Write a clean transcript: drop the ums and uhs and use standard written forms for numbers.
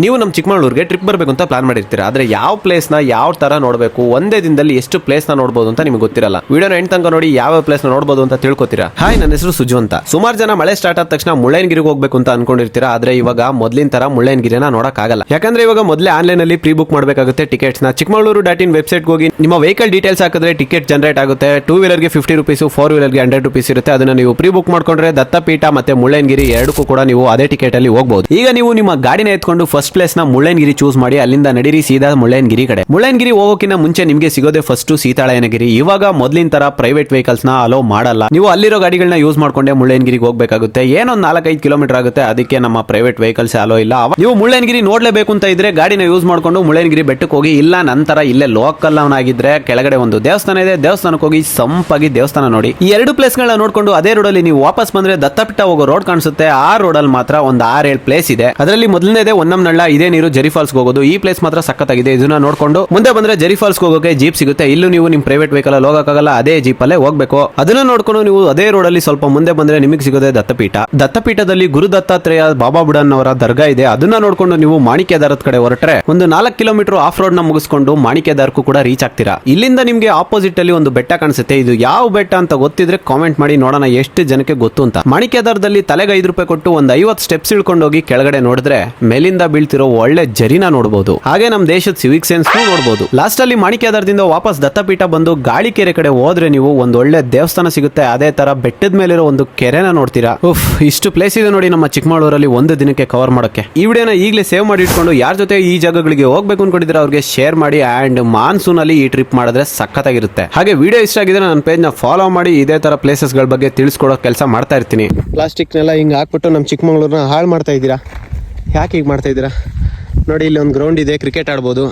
ನೀವು ನಮ್ಮ ಚಿಕ್ಕಮಗಳೂರಿಗೆ ಟ್ರಿಪ್ ಬರಬೇಕು ಅಂತ ಪ್ಲಾನ್ ಮಾಡಿರ್ತೀರಾ, ಆದ್ರೆ ಯಾವ ಪ್ಲೇಸ್ ನ ಯಾವ ತರ ನೋಡಬೇಕು, ಒಂದೇ ದಿನದಲ್ಲಿ ಎಷ್ಟು ಪ್ಲೇಸ್ ನ ನೋಡಬಹುದು ಅಂತ ನಿಮಗೆ ಗೊತ್ತಿರಲ್ಲ. ವಿಡಿಯೋನ ಎಂಡ್ ತನಕ ನೋಡಿ ಯಾವ ಪ್ಲೇಸ್ ನ ನೋಡಬಹುದು ಅಂತ ತಿಳ್ಕೊತೀರಾ. ಹಾಯ್, ನನ್ನ ಹೆಸರು ಸುಜು ಅಂತ. ಸುಮಾರು ಜನ ಮಳೆ ಸ್ಟಾರ್ಟ್ ಆದ ತಕ್ಷಣ ಮುಳ್ಳಯ್ಯನಗಿರಿಗೆ ಹೋಗ್ಬೇಕು ಅಂತ ಅನ್ಕೊಂಡಿರ್ತೀರಾ, ಆದ್ರೆ ಇವಾಗ ಮೊದ್ಲಿನ ತರ ಮುಳ್ಳಯ್ಯನಗಿರಿನ ನೋಡಕ್ ಆಗಲ್ಲ. ಯಾಕಂದ್ರೆ ಇವಾಗ ಮೊದಲೇ ಆನ್ಲೈನ್ ಅಲ್ಲಿ ಪ್ರೀ ಬುಕ್ ಮಾಡಬೇಕಾಗುತ್ತೆ ಟಿಕೆಟ್ಸ್ ನ. ಚಿಕ್ಕಮಗಳೂರು.in ವೆಬ್ಸೈಟ್ ಹೋಗಿ ನಿಮ್ಮ ವೆಹಿಕಲ್ ಡೀಟೇಲ್ಸ್ ಹಾಕಿದ್ರೆ ಟಿಕೆಟ್ ಜನರೇಟ್ ಆಗುತ್ತೆ. 2 ವೀಲರ್ಗೆ 50 ರೂಪೀಸ್, 4 ವೀಲರ್ಗೆ 100 ರೂಪೀಸ್ ಇರುತ್ತೆ. ಅದನ್ನ ನೀವು ಪ್ರೀ ಬುಕ್ ಮಾಡ್ಕೊಂಡ್ರೆ ದತ್ತಪೀಠ ಮತ್ತೆ ಮುಳ್ಳಯ್ಯನಗಿರಿ ಎರಡಕ್ಕೂ ಕೂಡ ನೀವು ಅದೇ ಟಿಕೆಟ್ ಅಲ್ಲಿ ಹೋಗಬಹುದು. ಈಗ ನೀವು ನಿಮ್ಮ ಗಾಡಿನ ಎತ್ಕೊಂಡು ಫಸ್ಟ್ ಪ್ಲೇಸ್ ನ ಮುಳ್ಳಯ್ಯನಗಿರಿ ಚೂಸ್ ಮಾಡಿ ಅಲ್ಲಿಂದ ನಡೀರಿ ಸೀದಾ ಮುಳ್ಳಯ್ಯನಗಿರಿ ಕಡೆ. ಮುಳ್ಳಯ್ಯನಗಿರಿ ಹೋಗೋಕಿನ್ನ ಮುಂಚೆ ನಿಮಗೆ ಸಿಗೋದೇ ಫಸ್ಟ್ ಸೀತಾಳಯ್ಯನಗಿರಿ. ಇವಾಗ ಮೊದಲಿನ ತರ ಪ್ರೈವೇಟ್ ವೆಹಿಕಲ್ಸ್ ನ ಅಲೋ ಮಾಡಲ್ಲ. ನೀವು ಅಲ್ಲಿರೋ ಗಾಡಿಗಳನ್ನ ಯೂಸ್ ಮಾಡ್ಕೊಂಡೆ ಮುಳ್ಳಯ್ಯನಗಿರಿಗೆ ಹೋಗಬೇಕಾಗುತ್ತೆ. ಏನೊಂದು 4-5 ಕಿಲೋಮೀಟರ್ ಆಗುತ್ತೆ, ಅದಕ್ಕೆ ನಮ್ಮ ಪ್ರೈವೇಟ್ ವೆಹಿಕಲ್ಸ್ ಅಲೋ ಇಲ್ಲ. ನೀವು ಮುಳ್ಳಯ್ಯನಗಿರಿ ನೋಡ್ಲೇಬೇಕು ಅಂತ ಇದ್ರೆ ಗಾಡಿನ ಯೂಸ್ ಮಾಡ್ಕೊಂಡು ಮುಳ್ಳಯ್ಯನಗಿರಿ ಬೆಟ್ಟಕ್ಕೆ ಹೋಗಿ. ಇಲ್ಲ ನಂತರ ಇಲ್ಲೇ ಲೋಕಲ್ ಅವನಾಗಿದ್ರೆ ಕೆಳಗಡೆ ಒಂದು ದೇವಸ್ಥಾನ ಇದೆ, ದೇವಸ್ಥಾನಕ್ಕೆ ಹೋಗಿ ಸಂಪಾಗಿ ದೇವಸ್ಥಾನ ನೋಡಿ. ಈ ಎರಡು ಪ್ಲೇಸ್ ಗಳನ್ನ ನೋಡ್ಕೊಂಡು ಅದೇ ರೋಡ್ ಅಲ್ಲಿ ನೀವು ವಾಪಸ್ ಬಂದ್ರೆ ದತ್ತಪೀಠ ಹೋಗೋ ರೋಡ್ ಕಾಣಿಸುತ್ತೆ. ಆ ರೋಡ್ ಅಲ್ಲಿ ಮಾತ್ರ ಒಂದು 6-7 ಪ್ಲೇಸ್ ಇದೆ. ಅದರಲ್ಲಿ ಮೊದಲನೇದೇ ಒನ್ನಂನಳ್ಳ, ಇದೇ ನೀರು ಜರಿ ಫಾಲ್ಸ್ ಹೋಗೋದು. ಈ ಪ್ಲೇಸ್ ಮಾತ್ರ ಸಖತ್ತಾಗಿದೆ. ಇದನ್ನ ನೋಡ್ಕೊಂಡು ಮುಂದೆ ಬಂದ್ರೆ ಜರಿ ಫಾಲ್ಸ್ ಹೋಗೋಕೆ ಜೀಪ್ ಸಿಗುತ್ತೆ. ಇಲ್ಲೂ ನೀವು ನಿಮ್ ಪ್ರೈವೇಟ್ ವೆಹಿಕಲ್ ಅಲ್ಲಿ ಹೋಗಕ್ಕಾಗಲ್ಲ, ಅದೇ ಜೀಪ್ ಅಲ್ಲೇ ಹೋಗ್ಬೇಕು. ಅದನ್ನ ನೋಡ್ಕೊಂಡು ನೀವು ಅದೇ ರೋಡ್ ಅಲ್ಲಿ ಸ್ವಲ್ಪ ಮುಂದೆ ಬಂದ್ರೆ ನಿಮಗೆ ಸಿಗೋದೇ ದತ್ತಪೀಠ. ದತ್ತಪೀಠದಲ್ಲಿ ಗುರು ದತ್ತಾತ್ರೇಯ ಬಾಬಾ ಬುಡನ್ ಅವರ ದರ್ಗಾ ಇದೆ. ಅದನ್ನ ನೋಡ್ಕೊಂಡು ನೀವು ಮಾಣಿಕ್ಯದಾರದ ಕಡೆ ಹೊರಟ್ರೆ ಒಂದು 4 ಕಿಲೋಮೀಟರ್ ಆಫ್ ರೋಡ್ ನ ಮುಗಿಸ್ಕೊಂಡು ಮಾಣಿಕ್ಯದಾರಕ್ಕೂ ಕೂಡ ರೀಚ್ ಆಗ್ತೀರಾ. ಇಲ್ಲಿಂದ ನಿಮ್ಗೆ ಆಪೋಸಿಟ್ ಅಲ್ಲಿ ಒಂದು ಬೆಟ್ಟ ಕಾಣಿಸುತ್ತೆ. ಇದು ಯಾವ ಬೆಟ್ಟ ಅಂತ ಗೊತ್ತಿದ್ರೆ ಕಾಮೆಂಟ್ ಮಾಡಿ ನೋಡೋಣ ಎಷ್ಟು ಜನಕ್ಕೆ ಗೊತ್ತು ಅಂತ. ಮಾಣಿಕ್ಯದಾರದಲ್ಲಿ ತಲೆಗೆ 5 ರೂಪಾಯಿ ಕೊಟ್ಟು ಒಂದು 50 ಸ್ಟೆಪ್ಸ್ ಇಳ್ಕೊಂಡು ಹೋಗಿ ಕೆಳಗಡೆ ನೋಡಿದ್ರೆ ಮೇಲಿಂದ ಬೀಳ್ತಿರೋ ಒಳ್ಳೆ ಜರಿನ ನೋಡಬಹುದು. ಹಾಗೆ ನಮ್ಮ ದೇಶದ ಸಿವಿಕ್ ಸೆನ್ಸ್ ನೋಡಬಹುದು. ಲಾಸ್ಟ್ ಅಲ್ಲಿ ಮಾಣಿಕ್ಯದಾರದಿಂದ ವಾಪಸ್ ದತ್ತಪೀಠ ಬಂದು ಗಾಳಿಕೆರೆ ಕಡೆ ಹೋದ್ರೆ ನೀವು ಒಂದು ಒಳ್ಳೆ ದೇವಸ್ಥಾನ ಸಿಗುತ್ತೆ. ಅದೇ ತರ ಬೆಟ್ಟದ ಮೇಲಿರೋ ಒಂದು ಕೆರೆನ ನೋಡ್ತೀರಾ. ಇಷ್ಟು ಪ್ಲೇಸ್ ಇದೆ ನೋಡಿ ನಮ್ಮ ಚಿಕ್ಕಮಗಳೂರಲ್ಲಿ ಒಂದು ದಿನಕ್ಕೆ ಕವರ್ ಮಾಡೋಕೆ. ಈ ವಿಡಿಯೋನ ಈಗಲೇ ಸೇವ್ ಮಾಡಿ ಇಟ್ಕೊಂಡು ಯಾರ ಜೊತೆ ಈ ಜಾಗಗಳಿಗೆ ಹೋಗ್ಬೇಕು ಅನ್ಕೊಂಡಿದ್ರೆ ಅವ್ರಿಗೆ ಶೇರ್ ಮಾಡಿ. ಅಂಡ್ ಮಾನ್ಸೂನ್ ಅಲ್ಲಿ ಈ ಟ್ರಿಪ್ ಮಾಡಿದ್ರೆ ಸಖತ್ತಾಗಿರುತ್ತೆ. ಹಾಗೆ ವಿಡಿಯೋ ಇಷ್ಟ ಆಗಿದ್ರೆ ನನ್ನ ಪೇಜ್ ನ ಫಾಲೋ ಮಾಡಿ. ಇದೇ ತರ ಪ್ಲೇಸಸ್ ಗಳ ಬಗ್ಗೆ ತಿಳಿಸ್ಕೊಡೋ ಕೆಲಸ ಮಾಡ್ತಾ ಇರ್ತೀನಿ. ಪ್ಲಾಸ್ಟಿಕ್ ನೆಲ್ಲ ಹಿಂಗ್ ಹಾಕ್ಬಿಟ್ಟು ನಮ್ಮ ಚಿಕ್ಕಮಗಳೂರನ್ನ ಹಾಳು ಮಾಡ್ತಾ ಇದ್ದೀರಾ. ಯಾಕೆ ಹೀಗೆ ಮಾಡ್ತಾ ಇದ್ದೀರಾ ನೋಡಿ. ಇಲ್ಲಿ ಒಂದು ಗ್ರೌಂಡ್ ಇದೆ, ಕ್ರಿಕೆಟ್ ಆಡ್ಬೋದು.